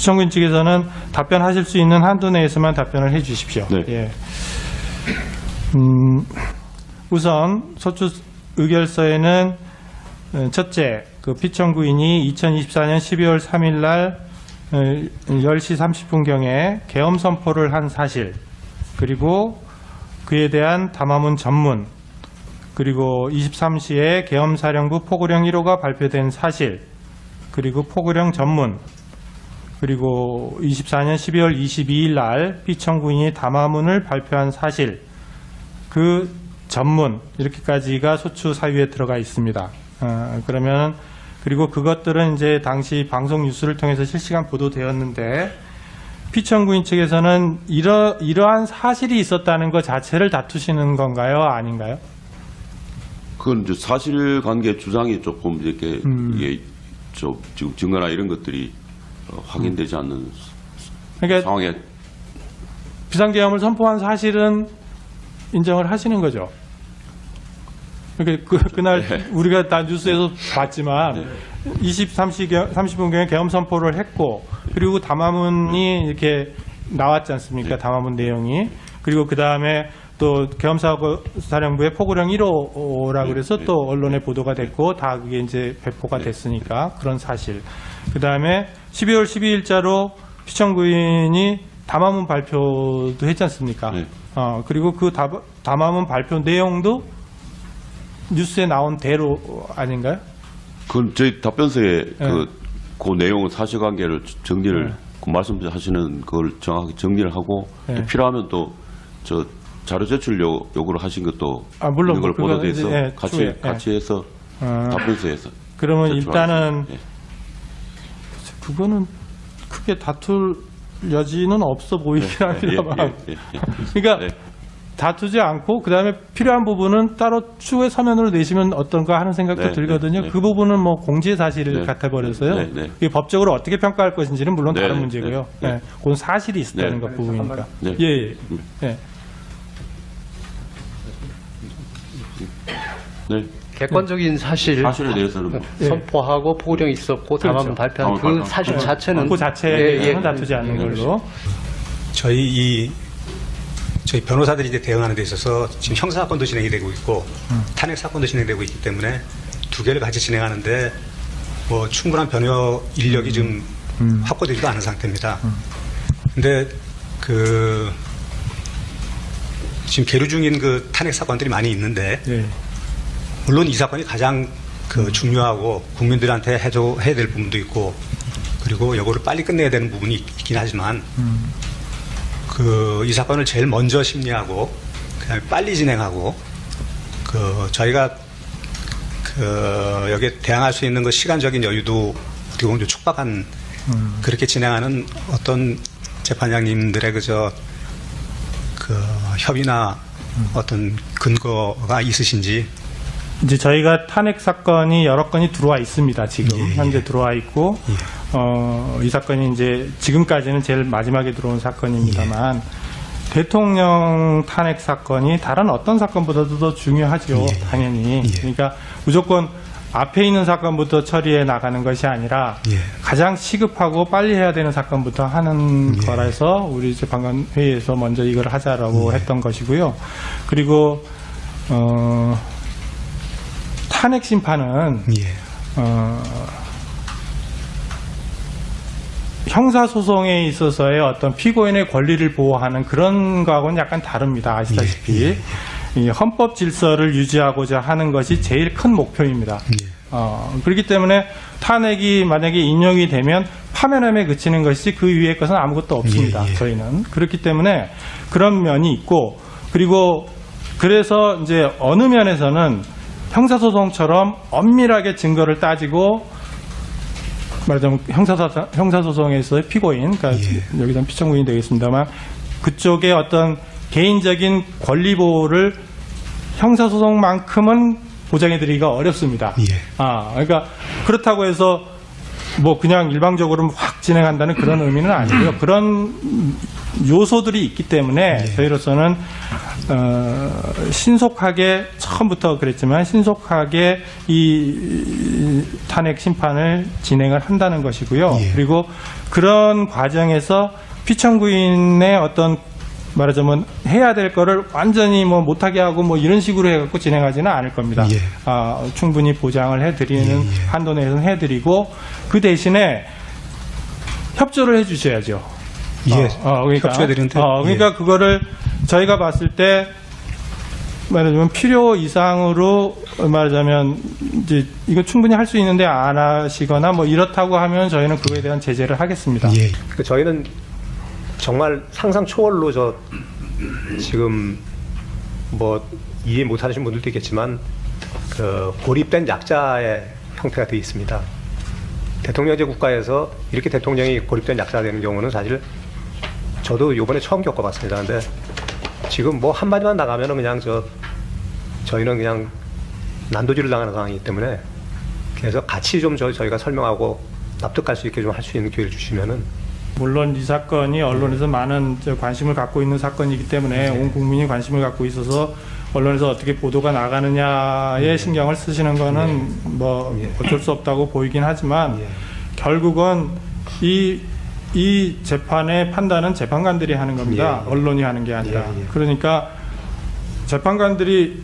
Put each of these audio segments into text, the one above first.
피청구인 측에서는 답변하실 수 있는 한도 내에서만 답변을 해 주십시오. 네. 예. 우선 소추 의결서에는 첫째, 그 피청구인이 2024년 12월 3일 날 10시 30분경에 계엄 선포를 한 사실, 그리고 그에 대한 담화문 전문, 그리고 23시에 계엄사령부 포고령 1호가 발표된 사실, 그리고 포고령 전문, 그리고 24년 12월 22일 날 피청구인이 담화문을 발표한 사실, 그 전문, 이렇게까지가 소추 사유에 들어가 있습니다. 그러면 그리고 그것들은 이제 당시 방송 뉴스를 통해서 실시간 보도되었는데, 피청구인 측에서는 이러한 사실이 있었다는 것 자체를 다투시는 건가요, 아닌가요? 그건 이제 사실관계 주장이 조금 이렇게 이게 지금 증거나 이런 것들이 확인되지 않는 그러니까 상황에 비상계엄을 선포한 사실은 인정을 하시는 거죠. 그러니까 그날 네. 우리가 다 뉴스에서 봤지만 네. 30분경에 계엄 선포를 했고, 그리고 담화문이 이렇게 나왔지 않습니까? 네. 담화문 내용이. 그리고 그 다음에 또 계엄사령부의 포고령 1호라 그래서 또 언론에 보도가 됐고, 다 그게 이제 배포가 됐으니까 그런 사실. 그 다음에 12월 12일자로 피청구인이 담화문 발표도 했지 않습니까? 네. 그리고 그 담화문 발표 내용도 뉴스에 나온 대로 아닌가요? 그건 저희 답변서에 그 내용은 사실관계를 정리를 그 말씀하시는 그걸 정확하게 정리를 하고 또 필요하면 또 저 자료 제출 요구를 하신 것도 물론 이걸 그거는 보도돼서 이제, 같이 해서 답변서에서 그러면 일단은 예. 그거는 크게 다툴 여지는 없어 보이긴 합니다만 그러니까 네. 다투지 않고 그다음에 필요한 부분은 따로 추후에 서면으로 내시면 어떤가 하는 생각도 네, 들거든요. 네, 네. 그 부분은 뭐 공지의 사실 네, 같아 버려서요. 네, 네. 이게 법적으로 어떻게 평가할 것인지는 물론 네, 다른 네, 문제고요. 네, 네. 그건 사실이 있었다는 네. 것 부분이니까. 네. 예. 예. 네. 객관적인 사실에 대해서는 뭐. 선포하고 포고령이 있었고 담화문 발표한 그 사실 자체는 그 자체에 대해서는 다투지 않는 걸로. 저희 변호사들이 이제 대응하는 데 있어서 지금 형사 사건도 진행이 되고 있고 탄핵 사건도 진행되고 있기 때문에 두 개를 같이 진행하는데 뭐 충분한 변호 인력이 좀 확보되지도 않은 상태입니다. 근데 지금 계류 중인 그 탄핵 사건들이 많이 있는데 물론 이 사건이 가장 중요하고 국민들한테 해야 될 부분도 있고, 그리고 이거를 빨리 끝내야 되는 부분이 있긴 하지만 이 사건을 제일 먼저 심리하고 그다음에 빨리 진행하고 저희가 여기에 대항할 수 있는 시간적인 여유도 어떻게 보면 좀 촉박한 그렇게 진행하는 어떤 재판장님들의 협의나 어떤 근거가 있으신지. 이제 저희가 탄핵 사건이 여러 건이 들어와 있습니다. 지금 현재 들어와 있고 이 사건이 이제 지금까지는 제일 마지막에 들어온 사건입니다만 대통령 탄핵 사건이 다른 어떤 사건보다도 더 중요하죠. 당연히. 그러니까 무조건 앞에 있는 사건부터 처리해 나가는 것이 아니라 가장 시급하고 빨리 해야 되는 사건부터 하는 거라서 우리 재판관 회의에서 먼저 이걸 하자라고 했던 것이고요. 그리고 탄핵 심판은 형사소송에 있어서의 어떤 피고인의 권리를 보호하는 그런 거하고는 약간 다릅니다. 아시다시피 이 헌법 질서를 유지하고자 하는 것이 제일 큰 목표입니다. 그렇기 때문에 탄핵이 만약에 인용이 되면 파면함에 그치는 것이 그 위에 것은 아무것도 없습니다. 저희는 그렇기 때문에 그런 면이 있고, 그리고 그래서 이제 어느 면에서는 형사소송처럼 엄밀하게 증거를 따지고 말하자면 형사소송에서의 피고인, 그러니까 여기서는 피청구인이 되겠습니다만 그쪽의 어떤 개인적인 권리 보호를 형사소송만큼은 보장해드리기가 어렵습니다. 그러니까 그렇다고 해서 뭐 그냥 일방적으로 확 진행한다는 그런 의미는 아니고요. 그런 요소들이 있기 때문에 저희로서는 신속하게 처음부터 그랬지만 신속하게 이 탄핵 심판을 진행을 한다는 것이고요. 예. 그리고 그런 과정에서 피청구인의 어떤 말하자면 해야 될 거를 완전히 뭐 못하게 하고 뭐 이런 식으로 해갖고 진행하지는 않을 겁니다. 예. 충분히 보장을 해드리는 예, 예. 한도 내에서는 해드리고 그 대신에 협조를 해주셔야죠. 예. 그러니까, 협조해 드리는데. 그러니까 그거를 저희가 봤을 때 말하자면 필요 이상으로 말하자면 이제 이거 충분히 할 수 있는데 안 하시거나 뭐 이렇다고 하면 저희는 그거에 대한 제재를 하겠습니다. 예. 저희는 정말 상상 초월로 지금 뭐 이해 못하시는 분들도 있겠지만 그 고립된 약자의 형태가 되어 있습니다. 대통령제 국가에서 이렇게 대통령이 고립된 약자가 되는 경우는 사실 저도 이번에 처음 겪어봤습니다. 근데 지금 뭐 한마디만 나가면은 그냥 저희는 그냥 난도질을 당하는 상황이기 때문에 그래서 같이 좀 저희가 설명하고 납득할 수 있게 좀 할 수 있는 기회를 주시면은 물론 이 사건이 언론에서 많은 관심을 갖고 있는 사건이기 때문에 온 국민이 관심을 갖고 있어서 언론에서 어떻게 보도가 나가느냐에 신경을 쓰시는 거는 뭐 어쩔 수 없다고 보이긴 하지만 결국은 이 재판의 판단은 재판관들이 하는 겁니다. 언론이 하는 게 아니라. 그러니까 재판관들이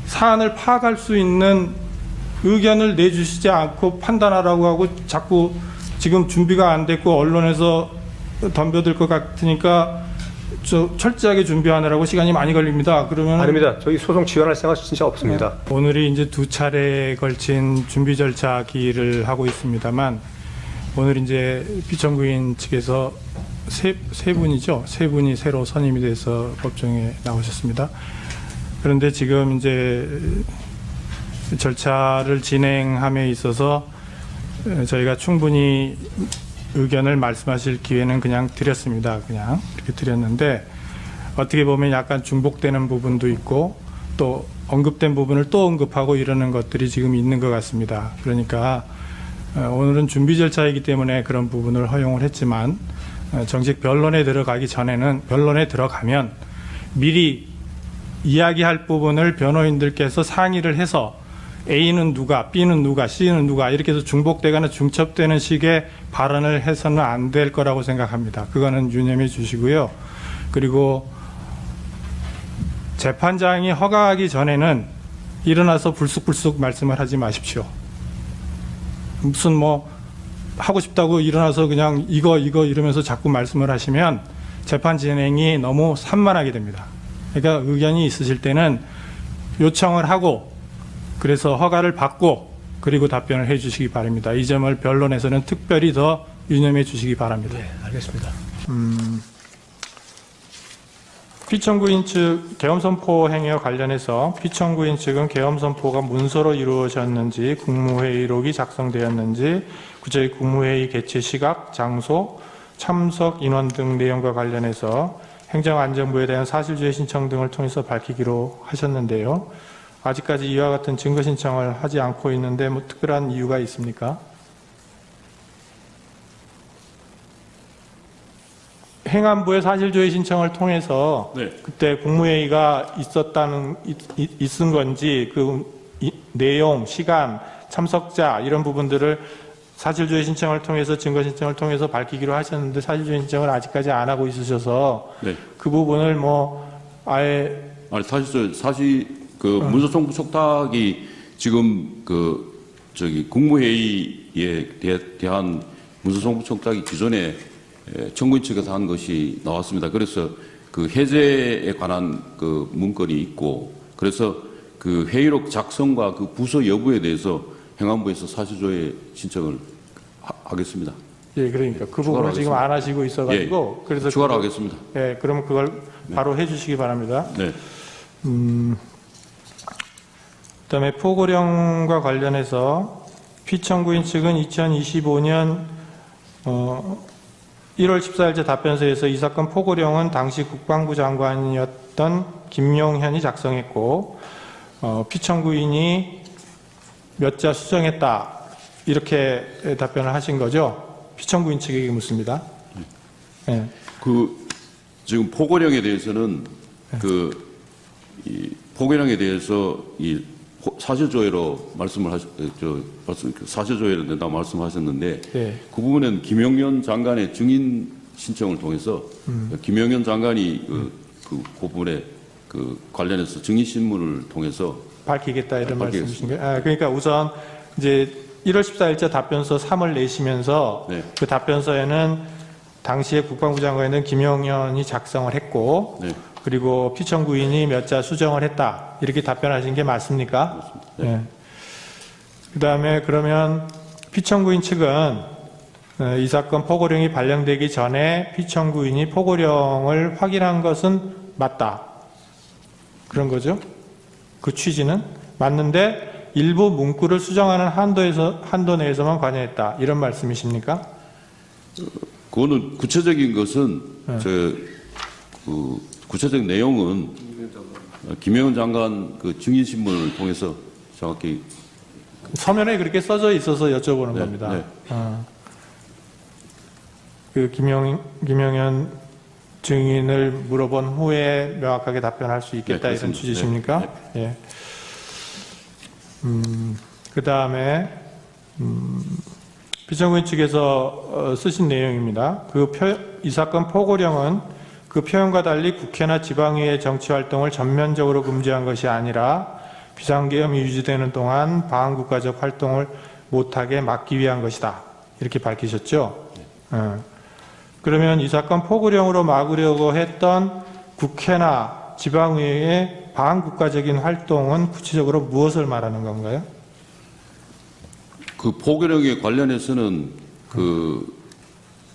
사안을 파악할 수 있는 의견을 내주시지 않고 판단하라고 하고 자꾸 지금 준비가 안 됐고 언론에서 덤벼들 것 같으니까 철저하게 준비하느라고 시간이 많이 걸립니다. 그러면 아닙니다. 저희 소송 지원할 생각 진짜 없습니다. 오늘이 이제 2차례에 걸친 준비 절차 기일을 하고 있습니다만 오늘 이제 피청구인 측에서 세 분이죠. 세 분이 새로 선임이 돼서 법정에 나오셨습니다. 그런데 지금 이제 절차를 진행함에 있어서 저희가 충분히 의견을 말씀하실 기회는 그냥 드렸습니다. 그냥 이렇게 드렸는데 어떻게 보면 약간 중복되는 부분도 있고 또 언급된 부분을 또 언급하고 이러는 것들이 지금 있는 것 같습니다. 그러니까 오늘은 준비 절차이기 때문에 그런 부분을 허용을 했지만 정식 변론에 들어가기 전에는 변론에 들어가면 미리 이야기할 부분을 변호인들께서 상의를 해서 A는 누가, B는 누가, C는 누가 이렇게 해서 중복되거나 중첩되는 식의 발언을 해서는 안 될 거라고 생각합니다. 그거는 유념해 주시고요. 그리고 재판장이 허가하기 전에는 일어나서 불쑥불쑥 말씀을 하지 마십시오. 무슨 뭐 하고 싶다고 일어나서 그냥 이거 이러면서 자꾸 말씀을 하시면 재판 진행이 너무 산만하게 됩니다. 그러니까 의견이 있으실 때는 요청을 하고 그래서 허가를 받고 그리고 답변을 해 주시기 바랍니다. 이 점을 변론에서는 특별히 더 유념해 주시기 바랍니다. 네, 알겠습니다. 피청구인 측 계엄선포 행위와 관련해서 피청구인 측은 계엄선포가 문서로 이루어졌는지 국무회의록이 작성되었는지 구체적 국무회의 개최 시각, 장소, 참석 인원 등 내용과 관련해서 행정안전부에 대한 사실조회 신청 등을 통해서 밝히기로 하셨는데요. 아직까지 이와 같은 증거 신청을 하지 않고 있는데 뭐 특별한 이유가 있습니까? 행안부의 사실조회 신청을 통해서 그때 국무회의가 있은 건지 내용, 시간, 참석자 이런 부분들을 사실조회 신청을 통해서 증거 신청을 통해서 밝히기로 하셨는데 사실조회 신청을 아직까지 안 하고 있으셔서 그 부분을 뭐 아예 사실 문서 송부 촉탁이 지금 국무회의에 대한 문서 송부 촉탁이 기존에 청구인 측에서 한 것이 나왔습니다. 그래서 그 해제에 관한 그 문건이 있고 그래서 그 회의록 작성과 그 부서 여부에 대해서 행안부에서 사실조회 신청을 하겠습니다. 예, 그러니까 그 부분을 지금 안 하시고 있어가지고 그래서 추가로 하겠습니다. 예, 그러면 그걸 바로 해주시기 바랍니다. 네. 그다음에 포고령과 관련해서 피청구인 측은 2025년 1월 14일자 답변서에서 이 사건 포고령은 당시 국방부 장관이었던 김용현이 작성했고 피청구인이 몇 자 수정했다 이렇게 답변을 하신 거죠. 피청구인 측에게 묻습니다. 네. 지금 포고령에 대해서는 이 포괄형에 대해서 이 사실조회로 사실조회로 된다고 말씀하셨는데 예. 그 부분은 김용현 장관의 증인 신청을 통해서 김용현 장관이 그 부분에 관련해서 증인 신문을 통해서 밝히겠다 이런 밝히겠습니다. 말씀이신가요? 그러니까 우선 이제 1월 14일자 답변서 3을 내시면서 네. 그 답변서에는 당시에 국방부 장관이던 김용현이 작성을 했고 네. 그리고 피청구인이 몇 자 수정을 했다 이렇게 답변하신 게 맞습니까? 네. 그다음에 그러면 피청구인 측은 이 사건 포고령이 발령되기 전에 피청구인이 포고령을 확인한 것은 맞다. 그런 거죠? 그 취지는 맞는데 일부 문구를 수정하는 한도 내에서만 관여했다. 이런 말씀이십니까? 그거는 구체적인 것은 구체적인 내용은 김영은 장관 그 증인 신문을 통해서 정확히 서면에 그렇게 써져 있어서 여쭤보는 네, 겁니다. 네. 그 김영현 증인을 물어본 후에 명확하게 답변할 수 있겠다 네, 이런 그렇습니다. 취지십니까? 네, 예. 그 다음에 피청구인 측에서 쓰신 내용입니다. 이 사건 포고령은 그 표현과 달리 국회나 지방의회 정치활동을 전면적으로 금지한 것이 아니라 비상계엄이 유지되는 동안 방한국가적 활동을 못하게 막기 위한 것이다. 이렇게 밝히셨죠? 그러면 이 사건 포고령으로 막으려고 했던 국회나 지방의회의 방한국가적인 활동은 구체적으로 무엇을 말하는 건가요? 그 포고령에 관련해서는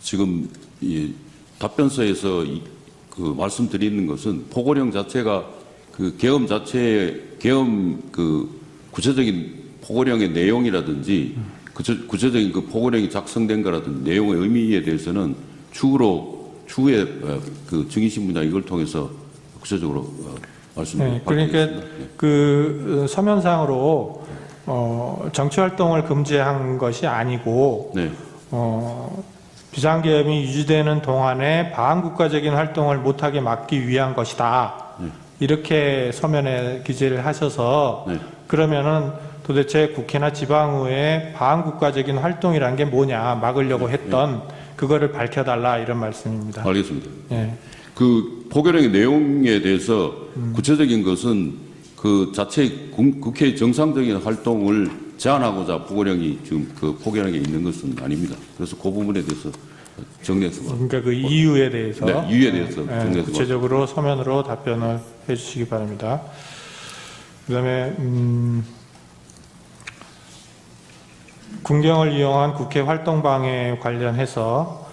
지금 이 답변서에서 그 말씀드리는 것은 포고령 자체가 그 계엄 구체적인 포고령의 내용이라든지 구체적인 그 포고령이 작성된 거라든지 내용의 의미에 대해서는 추후에 그 증인신문이나 이걸 통해서 구체적으로 말씀드리겠습니다. 그러니까 그 서면상으로 정치활동을 금지한 것이 아니고 네. 비상계엄이 유지되는 동안에 방한국가적인 활동을 못하게 막기 위한 것이다. 이렇게 서면에 기재를 하셔서 네. 그러면은 도대체 국회나 지방의회 방한국가적인 활동이란 게 뭐냐 막으려고 했던 그거를 밝혀달라 이런 말씀입니다. 알겠습니다. 예. 그 포고령의 내용에 대해서 구체적인 것은 그 자체 국회의 정상적인 활동을 제한하고자 포고령이 지금 그 포고령에 있는 것은 아닙니다. 그래서 그 부분에 대해서 정리해서 그러니까 그 이유에 대해서 네, 이유에 대해서 정리해서 구체적으로 서면으로 답변을 해주시기 바랍니다. 그다음에 군경을 이용한 국회 활동 방해 관련해서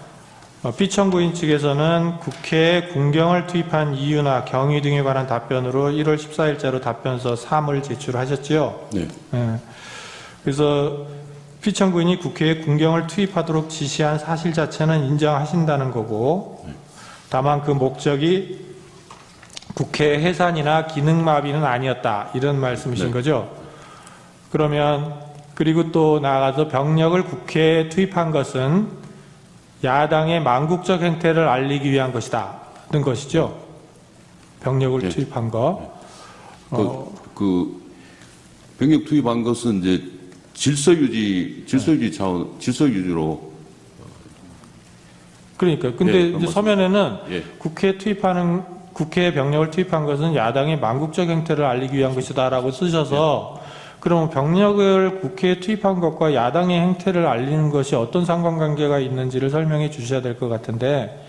피청구인 측에서는 국회에 군경을 투입한 이유나 경위 등에 관한 답변으로 1월 14일자로 답변서 3을 제출하셨지요. 네. 그래서 피청구인이 국회에 군경을 투입하도록 지시한 사실 자체는 인정하신다는 거고, 다만 그 목적이 국회 해산이나 기능마비는 아니었다 이런 말씀이신 네. 거죠. 그러면 그리고 또 나아가서 병력을 국회에 투입한 것은 야당의 망국적 행태를 알리기 위한 것이다 는 것이죠. 병력을 네. 투입한 거. 병력 투입한 것은 이제 질서 유지로. 그러니까 근데 예, 이제 맞습니다. 서면에는 예. 국회에 병력을 투입한 것은 야당의 망국적 행태를 알리기 위한 것이다라고 쓰셔서 그러면 병력을 국회에 투입한 것과 야당의 행태를 알리는 것이 어떤 상관관계가 있는지를 설명해 주셔야 될 것 같은데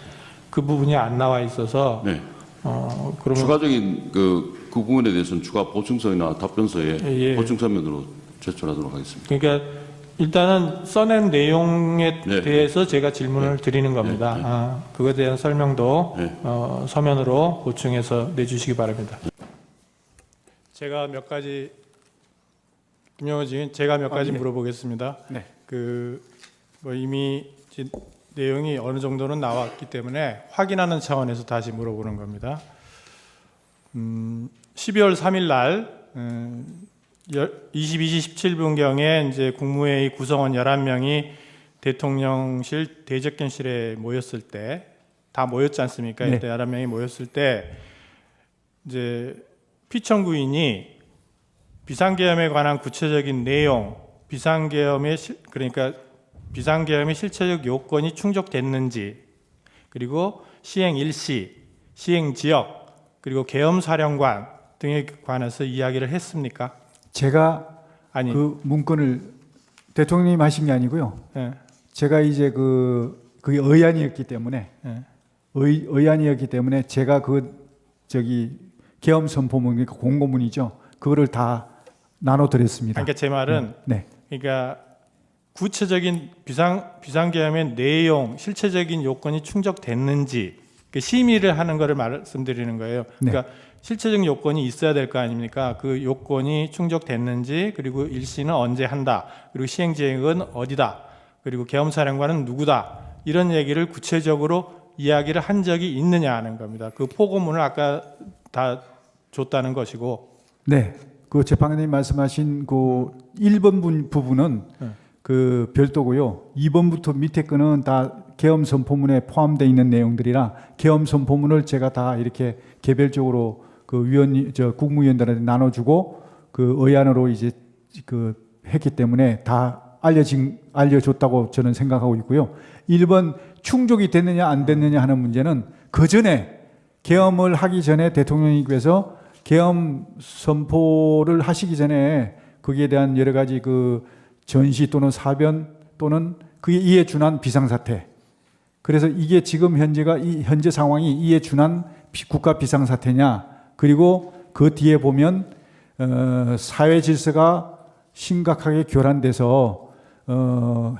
그 부분이 안 나와 있어서 네. 그러면 추가적인 그 부분에 대해서는 추가 보충서나 답변서에 예. 보충서면으로 제출하도록 하겠습니다. 그러니까 일단은 써낸 내용에 네. 대해서 제가 질문을 드리는 겁니다. 그거에 대한 설명도 네. 서면으로 보충해서 내주시기 바랍니다. 제가 몇 가지 김영호 증인 제가 몇 가지 물어보겠습니다. 네. 뭐 이미 내용이 어느 정도는 나왔기 때문에 확인하는 차원에서 다시 물어보는 겁니다. 12월 3일 날 22시 17분경에 이제 국무회의 구성원 11명이 대통령실 대접견실에 모였을 때 다 모였지 않습니까? 네. 이때 11명이 모였을 때 이제 피청구인이 비상계엄에 관한 구체적인 내용, 그러니까 비상계엄의 실체적 요건이 충족됐는지, 그리고 시행 일시, 시행 지역, 그리고 계엄사령관 등에 관해서 이야기를 했습니까? 제가 아니, 그 문건을 대통령님 하신 게 아니고요. 예, 제가 이제 그게 의안이었기 때문에 예. 의안이었기 때문에 제가 계엄 선포문, 그러니까 공고문이죠. 그거를 다 나눠드렸습니다. 그러니까 제 말은 네. 그러니까 구체적인 비상계엄의 내용, 실체적인 요건이 충족됐는지 심의를 하는 것을 말씀드리는 거예요. 그러니까 실체적 요건이 있어야 될 거 아닙니까? 그 요건이 충족됐는지, 그리고 일시는 언제 한다, 그리고 시행지역은 어디다, 그리고 계엄사령관은 누구다, 이런 얘기를 구체적으로 이야기를 한 적이 있느냐 하는 겁니다. 그 포고문을 아까 다 줬다는 것이고. 네. 그 재판관님 말씀하신 그 1번 부분은 그 별도고요. 2번부터 밑에 거는 다 계엄 선포문에 포함되어 있는 내용들이라 계엄 선포문을 제가 다 이렇게 개별적으로 그 국무위원들한테 나눠주고 그 의안으로 이제 했기 때문에 다 알려줬다고 저는 생각하고 있고요. 1번 충족이 됐느냐 안 됐느냐 하는 문제는 그 전에 계엄을 하기 전에 대통령님께서 계엄 선포를 하시기 전에 거기에 대한 여러 가지 그 전시 또는 사변 또는 그에 이에 준한 비상사태. 그래서 이게 지금 현재 상황이 이에 준한 국가 비상사태냐. 그리고 그 뒤에 보면 사회 질서가 심각하게 교란돼서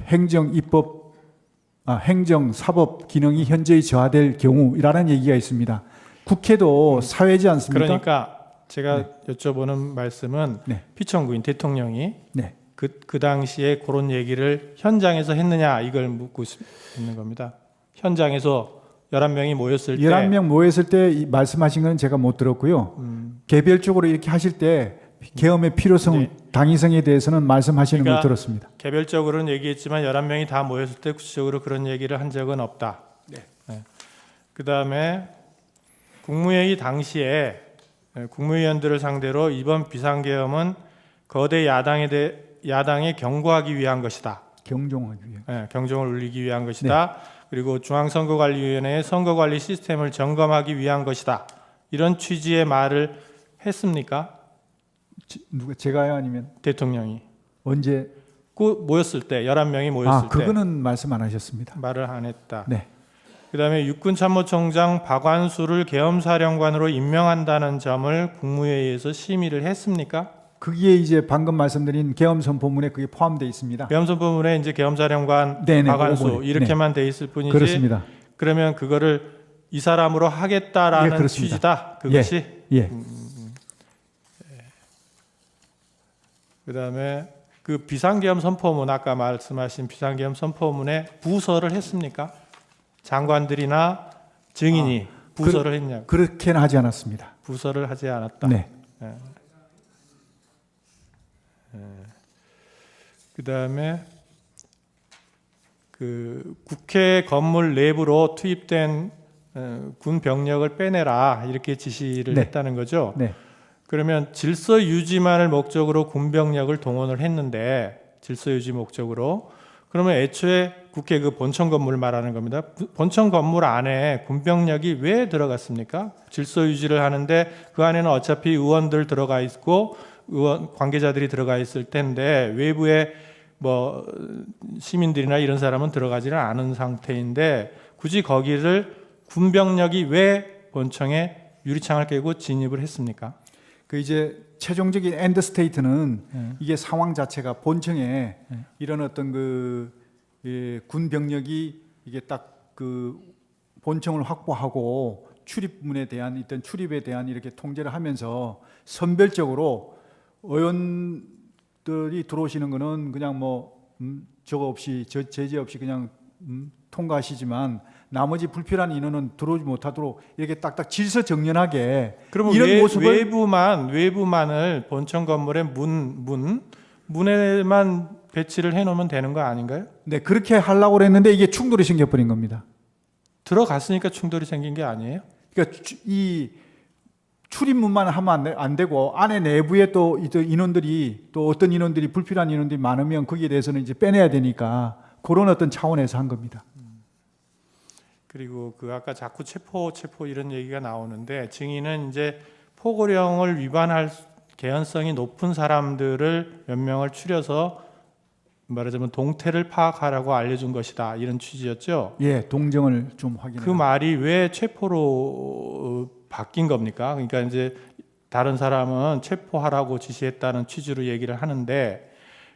행정, 사법 기능이 현저히 저하될 경우라는 얘기가 있습니다. 국회도 사회지 않습니까? 그러니까 제가 여쭤보는 말씀은 네. 피청구인 대통령이 네. 그 당시에 그런 얘기를 현장에서 했느냐, 이걸 묻고 있는 겁니다. 현장에서 11명이 모였을 때 11명 모였을 때 말씀하신 건 제가 못 들었고요. 개별적으로 이렇게 하실 때 계엄의 필요성, 네. 당위성에 대해서는 말씀하시는 그러니까 걸 들었습니다. 개별적으로는 얘기했지만 11명이 다 모였을 때 구체적으로 그런 얘기를 한 적은 없다. 네. 그다음에 국무회의 당시에 국무위원들을 상대로 이번 비상계엄은 거대 야당에 경고하기 위한 것이다. 경종하기 위해. 네, 경종을 울리기 위한 것이다. 그리고 중앙선거관리위원회의 선거관리 시스템을 점검하기 위한 것이다. 이런 취지의 말을 했습니까? 누가 제가요 아니면 대통령이. 언제? 그 모였을 때 11명이 모였을 때 그거는 말씀 안 하셨습니다. 말을 안 했다. 네. 그다음에 육군참모총장 박완수를 계엄사령관으로 임명한다는 점을 국무회의에서 심의를 했습니까? 그게 이제 방금 말씀드린 계엄 선포문에 그게 포함되어 있습니다. 계엄선포문에 이제 계엄사령관 네네, 박완수 그거 보네. 이렇게만 돼 있을 뿐이지. 그렇습니다. 그러면 그거를 이 사람으로 하겠다라는 예, 그렇습니다. 취지다. 그것이. 예. 그다음에 그 비상계엄 선포문, 아까 말씀하신 비상계엄 선포문에 부서를 했습니까? 장관들이나 증인이 부서를 했냐고. 그렇게는 하지 않았습니다. 부서를 하지 않았다. 네. 그다음에 그 국회 건물 내부로 투입된 군 병력을 빼내라, 이렇게 지시를 네. 했다는 거죠. 네. 그러면 질서 유지만을 목적으로 군 병력을 동원을 했는데, 질서 유지 목적으로, 그러면 애초에 국회 그 본청 건물 말하는 겁니다. 본청 건물 안에 군 병력이 왜 들어갔습니까? 질서 유지를 하는데 그 안에는 어차피 의원들 들어가 있고 의원 관계자들이 들어가 있을 텐데 외부에 뭐 시민들이나 이런 사람은 들어가지는 않은 상태인데 굳이 거기를 군 병력이 왜 본청에 유리창을 깨고 진입을 했습니까? 그 이제 최종적인 엔드 스테이트는 이게 상황 자체가 본청에 이런 어떤 군 병력이 이게 딱 그 본청을 확보하고 출입문에 대한 일단 출입에 대한 이렇게 통제를 하면서 선별적으로 의원들이 들어오시는 거는 그냥 뭐 저거 없이 제재 없이 그냥 통과하시지만 나머지 불필요한 인원은 들어오지 못하도록 이렇게 딱딱 질서 정연하게 그러면 이런 모습을 외부만을 본청 건물의 문에만 배치를 해놓으면 되는 거 아닌가요? 네 그렇게 하려고 그랬는데 이게 충돌이 생겨버린 겁니다. 들어갔으니까 충돌이 생긴 게 아니에요? 그러니까 이 출입문만 하면 안 되고 안에 내부에 또 인원들이 또 어떤 인원들이 불필요한 인원들이 많으면 거기에 대해서는 이제 빼내야 되니까 그런 어떤 차원에서 한 겁니다. 그리고 그 아까 자꾸 체포 이런 얘기가 나오는데 증인은 이제 포고령을 위반할 개연성이 높은 사람들을 몇 명을 추려서 말하자면 동태를 파악하라고 알려준 것이다 이런 취지였죠. 예, 동정을 좀 확인해. 그 말이 왜 체포로 바뀐 겁니까? 그러니까 이제 다른 사람은 체포하라고 지시했다는 취지로 얘기를 하는데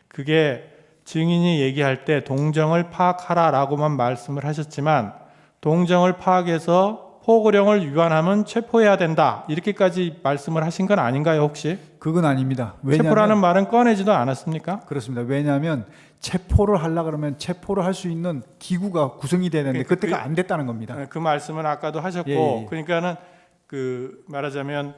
그게 증인이 얘기할 때 동정을 파악하라라고만 말씀을 하셨지만 동정을 파악해서 포고령을 위반하면 체포해야 된다 이렇게까지 말씀을 하신 건 아닌가요 혹시? 그건 아닙니다. 체포라는 말은 꺼내지도 않았습니까? 그렇습니다. 왜냐하면 체포를 하려고 그러면 체포를 할 수 있는 기구가 구성이 돼야 되는데 그러니까 그때가 안 됐다는 겁니다. 그 말씀은 아까도 하셨고 예. 그러니까는 그 말하자면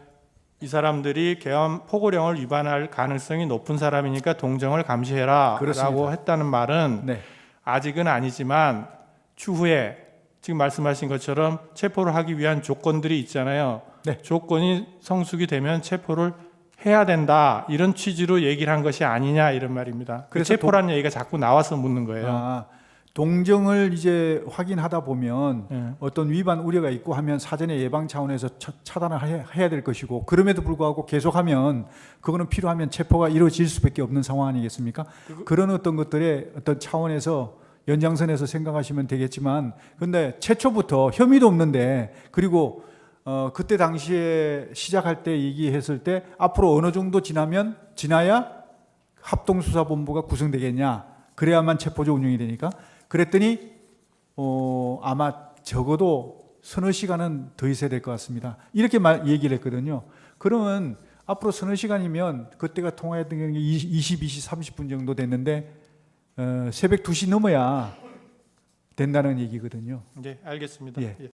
이 사람들이 계엄 포고령을 위반할 가능성이 높은 사람이니까 동정을 감시해라라고 그렇습니다. 했다는 말은 네. 아직은 아니지만 추후에 지금 말씀하신 것처럼 체포를 하기 위한 조건들이 있잖아요. 네. 조건이 성숙이 되면 체포를 해야 된다 이런 취지로 얘기를 한 것이 아니냐 이런 말입니다. 그래서 체포라는 얘기가 자꾸 나와서 묻는 거예요. 아, 동정을 이제 확인하다 보면 예. 어떤 위반 우려가 있고 하면 사전에 예방 차원에서 차단을 해야 될 것이고 그럼에도 불구하고 계속하면 그거는 필요하면 체포가 이루어질 수밖에 없는 상황 아니겠습니까? 그런 어떤 것들의 어떤 차원에서 연장선에서 생각하시면 되겠지만 근데 최초부터 혐의도 없는데 그리고 그때 당시에 시작할 때 얘기했을 때 앞으로 어느 정도 지나야 합동수사본부가 구성되겠냐 그래야만 체포조 운영이 되니까 그랬더니 아마 적어도 서너 시간은 더 있어야 될 것 같습니다. 이렇게 얘기를 했거든요. 그러면 앞으로 서너 시간이면 그때가 통화했던 게 22시 30분 정도 됐는데 새벽 2시 넘어야 된다는 얘기거든요. 네, 알겠습니다. 예. 예.